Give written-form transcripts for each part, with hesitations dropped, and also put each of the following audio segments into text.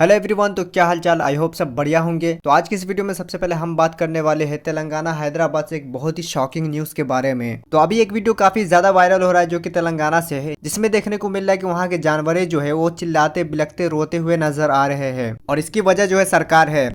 Hello everyone, तो क्या हालचाल। आई होप सब बढ़िया होंगे। तो आज की इस वीडियो में सबसे पहले हम बात करने वाले हैं तेलंगाना हैदराबाद से एक बहुत ही शॉकिंग न्यूज के बारे में। तो अभी एक वीडियो काफी ज्यादा वायरल हो रहा है जो कि तेलंगाना से है, जिसमें देखने को मिल रहा है कि वहाँ के जानवरें जो है वो चिल्लाते बिलखते रोते हुए नजर आ रहे हैं और इसकी वजह जो है सरकार है।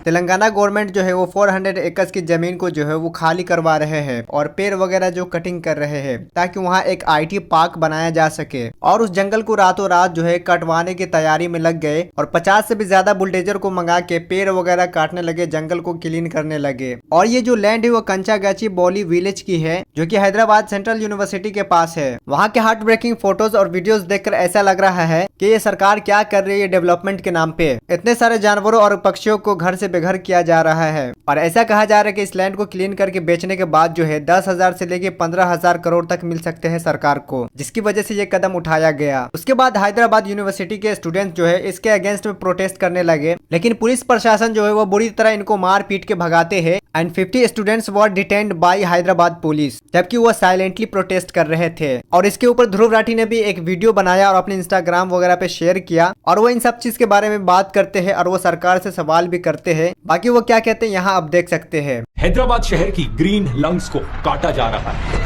तेलंगाना गवर्नमेंट जो है वो 400 एकड़ की जमीन को जो है वो खाली करवा रहे हैं और पेड़ वगैरह जो कटिंग कर रहे हैं ताकि वहाँ एक आईटी पार्क बनाया जा सके। और उस जंगल को रातों रात जो है कटवाने की तैयारी में लग गए और 50 से भी ज्यादा बुलडोजर को मंगा के पेड़ वगैरह काटने लगे, जंगल को क्लीन करने लगे। और ये जो लैंड है वो कंचागाची बौली विलेज की है जो की हैदराबाद सेंट्रल यूनिवर्सिटी के पास है। वहाँ के हार्ट ब्रेकिंग फोटोज और वीडियोज देखकर ऐसा लग रहा है कि ये सरकार क्या कर रही है डेवलपमेंट के नाम पे। इतने सारे जानवरों और पक्षियों को घर से बेघर किया जा रहा है और ऐसा कहा जा रहा है कि इस लैंड को क्लीन करके बेचने के बाद जो है 10,000 से लेके 15,000 करोड़ तक मिल सकते हैं सरकार को, जिसकी वजह से ये कदम उठाया गया। उसके बाद हैदराबाद यूनिवर्सिटी के स्टूडेंट जो है इसके अगेंस्ट में प्रोटेस्ट करने लगे, लेकिन पुलिस प्रशासन जो है वो बुरी तरह इनको मार पीट के भगाते हैं and 50 students were detained by Hyderabad police, जबकि वो साइलेंटली प्रोटेस्ट कर रहे थे। और इसके ऊपर ध्रुव राठी ने भी एक वीडियो बनाया और अपने इंस्टाग्राम वगैरह पे शेयर किया और वो इन सब चीज के बारे में बात करते हैं और वो सरकार से सवाल भी करते हैं। बाकी वो क्या कहते हैं यहाँ आप देख सकते हैं। हैदराबाद शहर की ग्रीन लंग्स को काटा जा रहा है।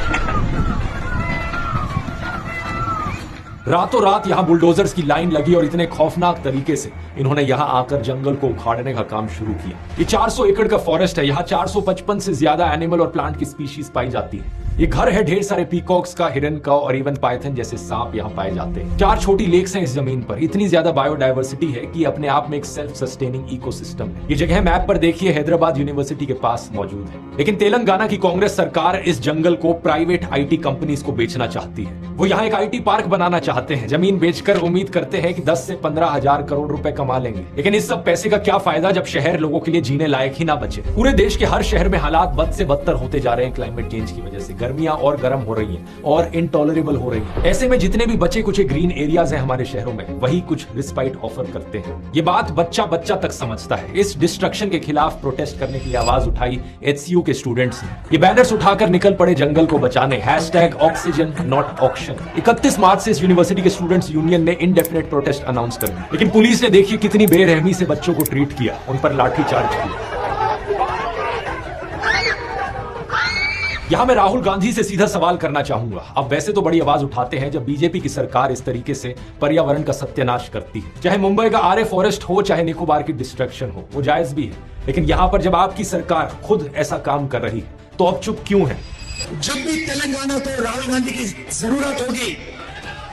रातों रात यहां बुलडोजर्स की लाइन लगी और इतने खौफनाक तरीके से इन्होंने यहां आकर जंगल को उखाड़ने का काम शुरू किया। ये 400 एकड़ का फॉरेस्ट है। यहां 455 से ज्यादा एनिमल और प्लांट की स्पीशीज पाई जाती है। ये घर है ढेर सारे पीकॉक्स का, हिरन का और इवन पाइथन जैसे सांप यहाँ पाए जाते हैं। 4 छोटी लेक्स हैं इस जमीन पर। इतनी ज्यादा बायोडायवर्सिटी है कि अपने आप में एक सेल्फ सस्टेनिंग इकोसिस्टम है। ये जगह मैप पर देखिए हैदराबाद यूनिवर्सिटी के पास मौजूद है। लेकिन तेलंगाना की कांग्रेस सरकार इस जंगल को प्राइवेट आईटी कंपनीज को बेचना चाहती है। वो यहाँ एक आईटी पार्क बनाना चाहते हैं। जमीन बेचकर उम्मीद करते हैं कि 10 से 15,000 करोड़ रुपए कमा लेंगे। लेकिन इस सब पैसे का क्या फायदा जब शहर लोगों के लिए जीने लायक ही ना बचे। पूरे देश के हर शहर में हालात बद से बदतर होते जा रहे हैं क्लाइमेट चेंज की वजह से। गर्मियां और गर्म हो रही हैं और इनटॉलरेबल हो रही हैं। ऐसे में जितने भी बचे कुछ ग्रीन एरियाज हैं हमारे शहरों में, वही कुछ रिस्पाइट ऑफर करते हैं। ये बात बच्चा बच्चा तक समझता है। इस डिस्ट्रक्शन के खिलाफ प्रोटेस्ट करने के लिए आवाज उठाई HCU के स्टूडेंट्स ने। ये बैनर्स उठाकर निकल पड़े जंगल को बचाने। #Oxygen not auction. 31 मार्च से इस यूनिवर्सिटी के स्टूडेंट्स यूनियन ने इंडेफिनिट प्रोटेस्ट अनाउंस कर दिया। लेकिन पुलिस ने देखिए कितनी बेरहमी से बच्चों को ट्रीट किया, उन पर लाठीचार्ज किया। यहां मैं राहुल गांधी से सीधा सवाल करना चाहूंगा। अब वैसे तो बड़ी आवाज उठाते हैं जब बीजेपी की सरकार इस तरीके से पर्यावरण का सत्यानाश करती है। चाहे मुंबई का आरे फॉरेस्ट हो, चाहे निकोबार की डिस्ट्रक्शन हो, वो जायज भी है। लेकिन यहां पर जब आपकी सरकार खुद ऐसा काम कर रही है तो अब चुप क्यों है? जब भी तेलंगाना को राहुल गांधी की जरूरत होगी,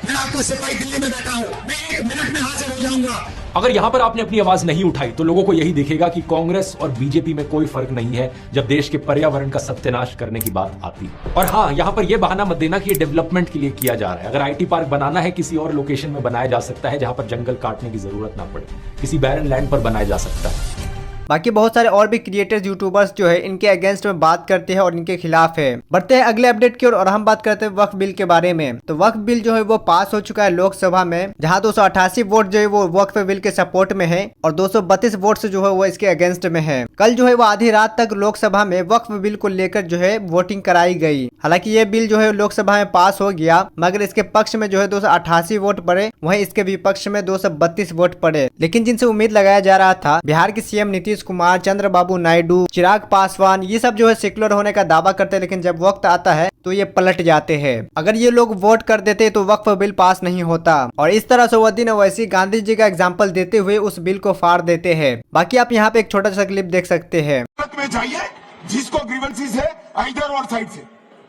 मैं आपका सिपाही दिल्ली में बैठा हूं, मैं 1 मिनट में हाजिर हो जाऊंगा। अगर यहां पर आपने अपनी आवाज नहीं उठाई तो लोगों को यही दिखेगा कि कांग्रेस और बीजेपी में कोई फर्क नहीं है जब देश के पर्यावरण का सत्यानाश करने की बात आती है। और हाँ, यहां पर यह बहाना मत देना कि ये डेवलपमेंट के लिए किया जा रहा है। अगर आईटी पार्क बनाना है, किसी और लोकेशन में बनाया जा सकता है जहां पर जंगल काटने की जरूरत ना पड़े। किसी बैरन लैंड पर बनाया जा सकता है। बाकी बहुत सारे और भी क्रिएटर्स यूट्यूबर्स जो है इनके अगेंस्ट में बात करते हैं और इनके खिलाफ है। बढ़ते हैं अगले अपडेट की ओर और हम बात करते हैं वक्फ बिल के बारे में। तो वक्फ बिल जो है वो पास हो चुका है लोकसभा में, जहां 288 वोट जो है वो वक्फ बिल के सपोर्ट में है और 232 वोट जो है वो इसके अगेंस्ट में है। कल जो है वो आधी रात तक लोकसभा में वक्फ बिल को लेकर जो है वोटिंग कराई गई। हालांकि ये बिल जो है लोकसभा में पास हो गया, मगर इसके पक्ष में जो है 288 वोट पड़े, वहीं इसके विपक्ष में 232 वोट पड़े। लेकिन जिनसे उम्मीद लगाया जा रहा था, बिहार के सीएम नीतीश कुमार, चंद्रबाबू नायडू, चिराग पासवान, ये सब जो है सेक्युलर होने का दावा करते हैं, लेकिन जब वक्त आता है तो ये पलट जाते हैं। अगर ये लोग वोट कर देते तो वक्फ बिल पास नहीं होता। और इस तरह से वदीन ओवैसी गांधी जी का एग्जाम्पल देते हुए उस बिल को फाड़ देते हैं। बाकी आप यहाँ पे एक छोटा सा क्लिप देख सकते हैं। में चाहिए जिसको ग्रीवेंसेस है इधर और साइड से,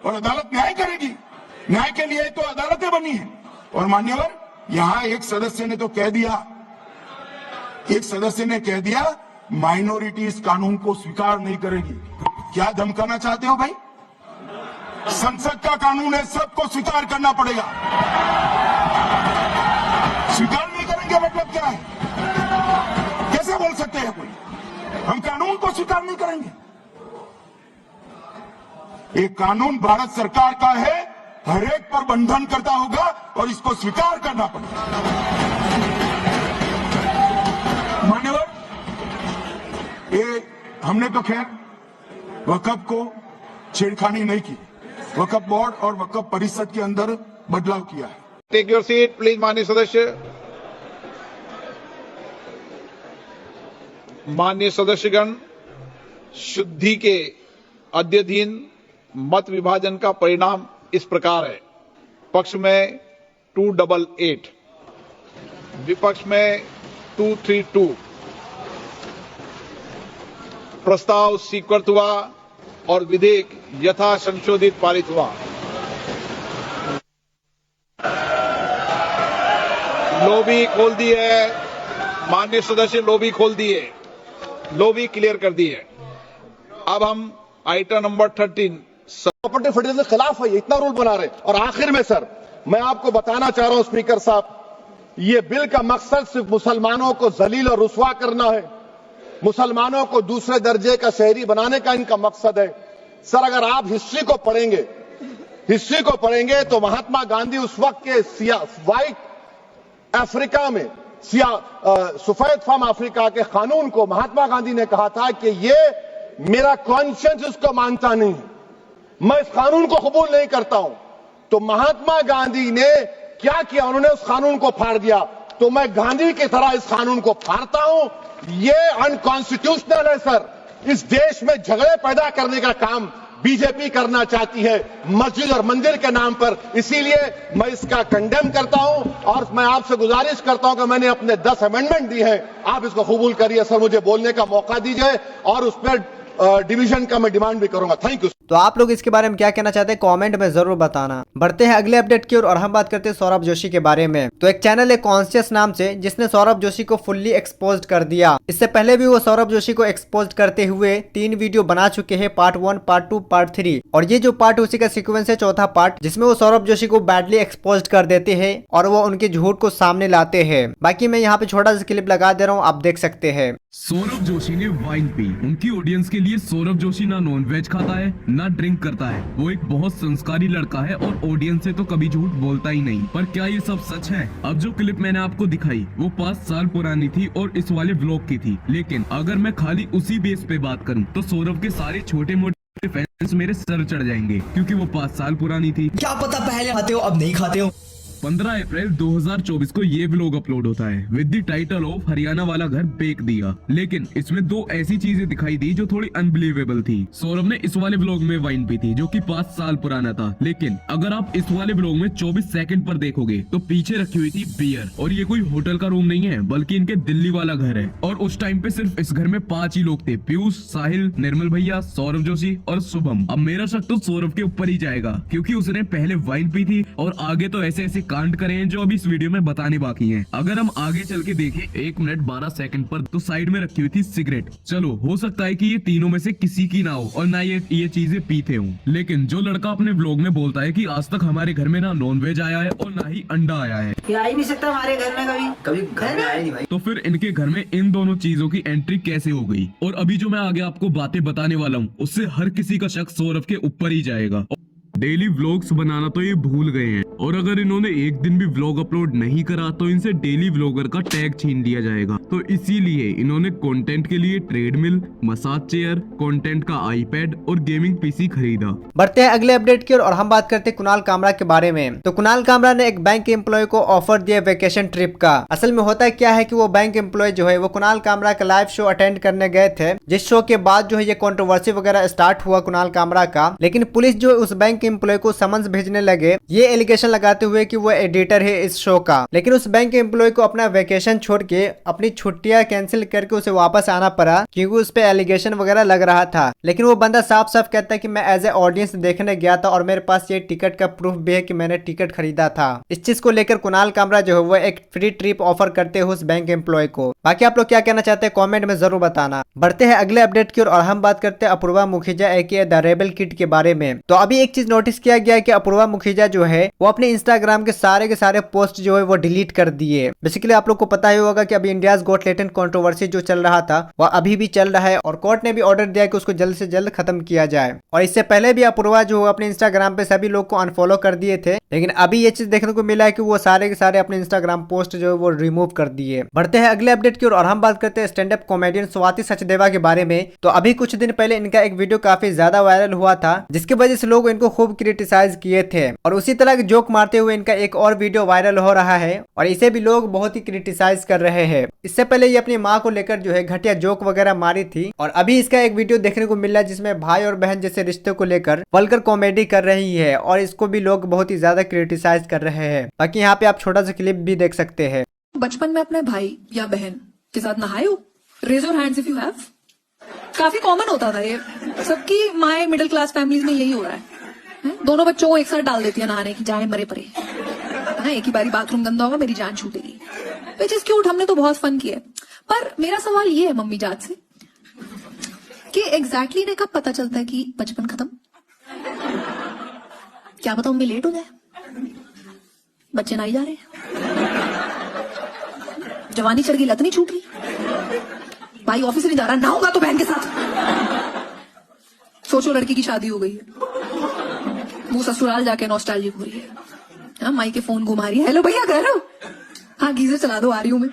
और अदालत न्याय करेगी। न्याय के लिए तो अदालतें बनी है। और मान्यवर, यहाँ एक सदस्य ने तो कह दिया, एक सदस्य ने कह दिया माइनॉरिटी इस कानून को स्वीकार नहीं करेगी। क्या धमकाना चाहते हो भाई? संसद का कानून है, सबको स्वीकार करना पड़ेगा। स्वीकार नहीं करेंगे मतलब क्या है? कैसे बोल सकते हैं कोई हम कानून को स्वीकार नहीं करेंगे? एक कानून भारत सरकार का है, हर एक पर बंधन करता होगा और इसको स्वीकार करना पड़ेगा। मान्यवर, हमने तो खैर वक्फ को छेड़खानी नहीं की, वक्फ बोर्ड और वक्फ परिषद के अंदर बदलाव किया है। टेक योर सीट प्लीज माननीय सदस्य। माननीय सदस्यगण, शुद्धि के अध्ययन मत विभाजन का परिणाम इस प्रकार है। पक्ष में 288, विपक्ष में 232। प्रस्ताव स्वीकृत हुआ और विधेयक यथा संशोधित पारित हुआ। लॉबी खोल दी है माननीय सदस्य, लॉबी खोल दी है, लॉबी क्लियर कर दी है। अब हम आइटम नंबर 13 प्रॉपर्टी फेडरलिज्म के खिलाफ है, इतना रूल बना रहे। और आखिर में सर, मैं आपको बताना चाह रहा हूं स्पीकर साहब, ये बिल का मकसद सिर्फ मुसलमानों को जलील और रुस्वा करना है, मुसलमानों को दूसरे दर्जे का शहरी बनाने का इनका मकसद है। सर, अगर आप हिस्ट्री को पढ़ेंगे तो महात्मा गांधी उस वक्त के व्हाइट अफ्रीका में सफेद फार्म अफ्रीका के कानून को महात्मा गांधी ने कहा था कि ये मेरा कॉन्शियंस उसको मानता नहीं, मैं इस कानून को कबूल नहीं करता हूं। तो महात्मा गांधी ने क्या किया, उन्होंने उस कानून को फाड़ दिया। तो मैं गांधी की तरह इस कानून को फाड़ता हूं। ये अनकॉन्स्टिट्यूशनल है सर। इस देश में झगड़े पैदा करने का काम बीजेपी करना चाहती है मस्जिद और मंदिर के नाम पर, इसीलिए मैं इसका कंडेम करता हूं और मैं आपसे गुजारिश करता हूं कि मैंने अपने 10 अमेंडमेंट दी हैं, आप इसको कबूल करिए सर, मुझे बोलने का मौका दीजिए और उस पर डिवीजन का मैं डिमांड भी करूंगा। Thank you. तो आप लोग इसके बारे में क्या कहना चाहते हैं कमेंट में जरूर बताना। बढ़ते हैं अगले अपडेट की ओर और हम बात करते हैं सौरभ जोशी के बारे में। तो एक चैनल है कॉन्शियस नाम से, जिसने सौरभ जोशी को फुल्ली एक्सपोज्ड कर दिया। इससे पहले भी वो सौरभ जोशी को एक्सपोज करते हुए 3 वीडियो बना चुके हैं, पार्ट 1, पार्ट 2, पार्ट 3। और ये जो पार्ट उसी का सीक्वेंस है, चौथा पार्ट, जिसमें वो सौरभ जोशी को बैडली एक्सपोज कर देते हैं और वो उनके झूठ को सामने लाते हैं। बाकी मैं यहाँ पे छोटा सा क्लिप लगा दे रहा हूँ, आप देख सकते हैं। सौरभ जोशी ने वाइन पी। उनकी ऑडियंस के लिए सौरभ जोशी ना नॉन वेज खाता है ना ड्रिंक करता है। वो एक बहुत संस्कारी लड़का है और ऑडियंस से तो कभी झूठ बोलता ही नहीं। पर क्या ये सब सच है? अब जो क्लिप मैंने आपको दिखाई वो 5 साल पुरानी थी और इस वाले व्लॉग की थी। लेकिन अगर मैं खाली उसी बेस पे बात करूं तो सौरभ के सारे छोटे मोटे फैंस मेरे सर चढ़ जाएंगे, क्योंकि वो 5 साल पुरानी थी। क्या पता पहले खाते हो अब नहीं खाते हो। 15 अप्रैल 2024 को ये व्लॉग अपलोड होता है with the title of Haryana वाला घर बेच दिया। लेकिन इसमें 2 ऐसी चीजें दिखाई दी जो थोड़ी अनबिलीवेबल थी। सौरभ ने इस वाले व्लॉग में वाइन पी थी जो कि 5 साल पुराना था। लेकिन अगर आप इस वाले व्लॉग में 24 सेकंड पर देखोगे तो पीछे रखी हुई थी बियर। और ये कोई होटल का रूम नहीं है, बल्कि इनके दिल्ली वाला घर है। और उस टाइम पे सिर्फ इस घर में 5 ही लोग थे, पीयूष, साहिल, निर्मल भैया, सौरभ जोशी और शुभम। अब मेरा शक तो सौरभ के ऊपर ही जाएगा, क्योंकि उसने पहले वाइन पी थी और आगे तो ऐसे ऐसे कांड करे हैं जो अभी इस वीडियो में बताने बाकी हैं। अगर हम आगे चल के देखें 1 मिनट 12 सेकंड पर, तो साइड में रखी हुई थी सिगरेट। चलो हो सकता है कि ये तीनों में से किसी की ना हो और ना ये चीजें पीते हों। लेकिन जो लड़का अपने व्लॉग में बोलता है कि आज तक हमारे घर में ना नॉन वेज आया है और ना ही अंडा आया है, ये आ ही नहीं सकता हमारे घर में, कभी घर में आया नहीं भाई। तो फिर इनके घर में इन दोनों चीजों की एंट्री कैसे हो गई? और अभी जो मैं आगे आपको बातें बताने वाला हूँ उससे हर किसी का शक सौरभ के ऊपर ही जाएगा। डेली व्लॉग्स बनाना तो ये भूल गए हैं, और अगर इन्होंने एक दिन भी व्लॉग अपलोड नहीं करा तो इनसे डेली व्लॉगर का टैग छीन लिया जाएगा। तो इसीलिए इन्होंने कंटेंट के लिए ट्रेडमिल, मसाज चेयर, कंटेंट का आईपैड और गेमिंग पीसी खरीदा। बढ़ते हैं अगले अपडेट की ओर और हम बात करते हैं कुणाल कामरा के बारे में। तो कुणाल कामरा ने एक बैंक एम्प्लॉय को ऑफर दिया वेकेशन ट्रिप का। असल में होता क्या है कि वो बैंक एम्प्लॉय जो है वो कुणाल कामरा का लाइव शो अटेंड करने गए थे, जिस शो के बाद जो है ये कंट्रोवर्सी वगैरह स्टार्ट हुआ कुणाल कामरा का। लेकिन पुलिस जो उस बैंक एम्प्लॉय को समन्स भेजने लगे, ये एलिगेशन लगाते हुए कि वो एडिटर है इस शो का। लेकिन उस बैंक एम्प्लॉय को अपना वेकेशन छोड़ के अपनी छुट्टियां कैंसिल करके उसे वापस आना पड़ा, क्योंकि उस पे एलिगेशन वगैरह लग रहा था। लेकिन वो बंदा साफ साफ कहता है कि मैं एज ए ऑडियंस देखने गया था और मेरे पास ये टिकट का प्रूफ भी है कि मैंने टिकट खरीदा था। इस चीज को लेकर कुणाल कामरा जो है वो एक फ्री ट्रिप ऑफर करते हैं उस बैंक एम्प्लॉय को। बाकी आप लोग क्या कहना चाहते हैं कमेंट में जरूर बताना। बढ़ते हैं अगले अपडेट की ओर और हम बात करते हैं अपूर्वा मुखिजा एके द रेबल किड के बारे में। तो अभी एक चीज नोटिस किया गया कि अपूर्वा मुखीजा जो है वो अपने इंस्टाग्राम के सारे पोस्ट जो है वो डिलीट कर दिए। बेसिकली आप लोग को पता ही होगा कि अभी इंडियाज गॉट टैलेंट कंट्रोवर्सी जो चल रहा था वह अभी भी चल रहा है और कोर्ट ने भी ऑर्डर दिया कि उसको जल्द से जल्द खत्म किया जाए। और इससे पहले भी अपूर्वा जो अपने इंस्टाग्राम पे सभी लोग को अनफॉलो कर दिए थे, लेकिन अभी ये चीज देखने को मिला है कि वो सारे के सारे अपने इंस्टाग्राम पोस्ट जो है वो रिमूव कर दिए। बढ़ते हैं अगले अपडेट की ओर और हम बात करते हैं stand up comedian Swati Sachdeva के बारे में। तो अभी कुछ दिन पहले इनका एक वीडियो काफी ज्यादा वायरल हुआ था, जिसकी वजह से लोग इनको खूब क्रिटिसाइज किए थे और उसी तरह के जोक मारते हुए इनका एक और वीडियो वायरल हो रहा है और इसे भी लोग बहुत ही क्रिटिसाइज कर रहे हैं। इससे पहले ये अपनी माँ को लेकर जो है घटिया जोक वगैरह मारी थी और अभी इसका एक वीडियो देखने को मिल रहा है जिसमें भाई और बहन जैसे रिश्ते को लेकर वल्गर कॉमेडी कर रही है और इसको भी लोग बहुत ही ज्यादा क्रिटिसाइज कर रहे हैं। बाकी यहाँ पे आप छोटा सा क्लिप भी देख सकते हैं। बचपन में अपने भाई या बहन के साथ नहाए हो? Raise your hands if you have. काफी कॉमन होता था ये, सबकी माए मिडिल क्लास फैमिलीज में यही हो रहा है। दोनों बच्चों को एक साथ डाल देती है नहाने की, जाए मरे परे। एक ही बारी बाथरूम गंदा होगा मेरी जान छूटेगी। विच इज क्यूट, हमने तो बहुत फन किया। पर मेरा सवाल ये है मम्मी जात से कि एग्जैक्टली इन्हें कब पता चलता है कि बचपन खत्म? क्या पता मम्मी लेट हो जाए, बच्चे नहीं जा रहे, जवानी चढ़ गई, लत नहीं छूट रही, भाई ऑफिस नहीं जा रहा, ना होगा तो बहन के साथ। सोचो लड़की की शादी हो गई है, वो ससुराल जाके नॉस्टैल्जिक हो रही है, हाँ माई के फोन घुमा रही है, हेलो भैया घर हो, हाँ गीजर चला दो आ रही हूं मैं,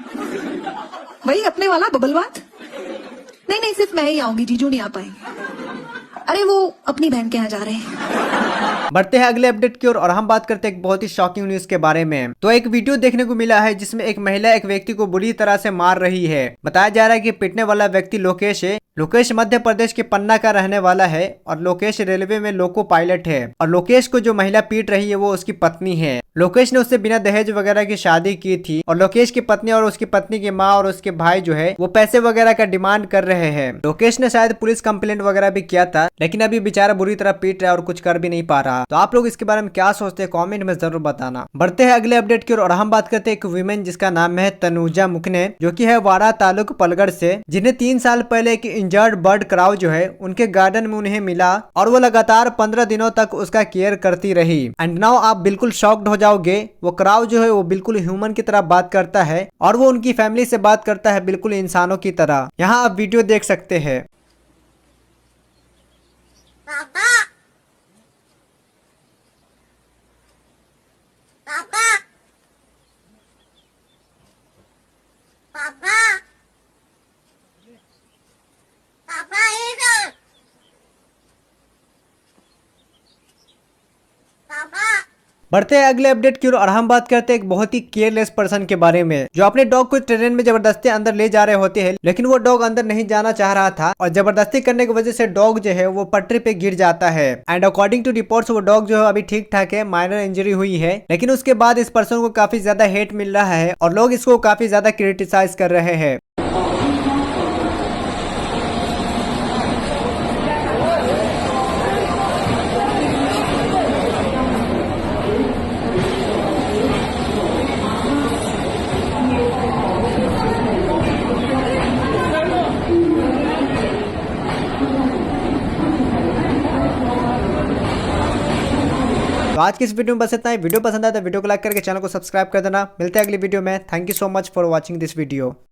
भाई अपने वाला बबल बात, नहीं सिर्फ मैं ही आऊंगी, जीजू नहीं आ पाएंगे, अरे वो अपनी बहन के यहाँ जा रहे हैं। बढ़ते हैं अगले अपडेट की ओर और हम बात करते हैं एक बहुत ही शॉकिंग न्यूज के बारे में। तो एक वीडियो देखने को मिला है जिसमें एक महिला एक व्यक्ति को बुरी तरह से मार रही है। बताया जा रहा है कि पीटने वाला व्यक्ति लोकेश है। लोकेश मध्य प्रदेश के पन्ना का रहने वाला है और लोकेश रेलवे में लोको पायलट है और लोकेश को जो महिला पीट रही है वो उसकी पत्नी है। लोकेश ने उससे बिना दहेज वगैरह की शादी की थी और लोकेश की पत्नी और उसकी पत्नी की माँ और उसके भाई जो है वो पैसे वगैरह का डिमांड कर रहे हैं। लोकेश ने शायद पुलिस कंप्लेंट वगैरह भी किया था, लेकिन अभी बेचारा बुरी तरह पीट रहा है और कुछ कर भी नहीं पा रहा। तो आप लोग इसके बारे में क्या सोचते हैं कमेंट में जरूर बताना। बढ़ते हैं अगले अपडेट की ओर और हम बात करते हैं एक वीमेन जिसका नाम है तनुजा मुखने, जो कि है वाड़ा तालुक पलगढ़ से, जिन्हें 3 साल पहले एक इंजर्ड बर्ड क्राउ जो है उनके गार्डन में उन्हें मिला और वो लगातार 15 दिनों तक उसका केयर करती रही। एंड नाउ आप बिल्कुल शॉक्ड हो जाओगे, वो क्राउ जो है वो बिल्कुल ह्यूमन की तरह बात करता है और वो उनकी फैमिली से बात करता है बिल्कुल इंसानों की तरह। यहाँ आप वीडियो देख सकते हैं। पापा पापा पापा पापा इधर पापा। बढ़ते हैं अगले अपडेट की ओर और हम बात करते हैं एक बहुत ही केयरलेस पर्सन के बारे में, जो अपने डॉग को ट्रेन में जबरदस्ती अंदर ले जा रहे होते हैं, लेकिन वो डॉग अंदर नहीं जाना चाह रहा था और जबरदस्ती करने की वजह से डॉग जो है वो पटरी पे गिर जाता है। एंड अकॉर्डिंग टू रिपोर्ट्स वो डॉग जो है अभी ठीक ठाक है, माइनर इंजरी हुई है, लेकिन उसके बाद इस पर्सन को काफी ज्यादा हेट मिल रहा है और लोग इसको काफी ज्यादा क्रिटिसाइज कर रहे हैं। तो आज की इस वीडियो में बस इतना ही। वीडियो पसंद आया तो वीडियो को लाइक करके चैनल को सब्सक्राइब कर देना। मिलते हैं अगली वीडियो में। Thank you so much for watching this video.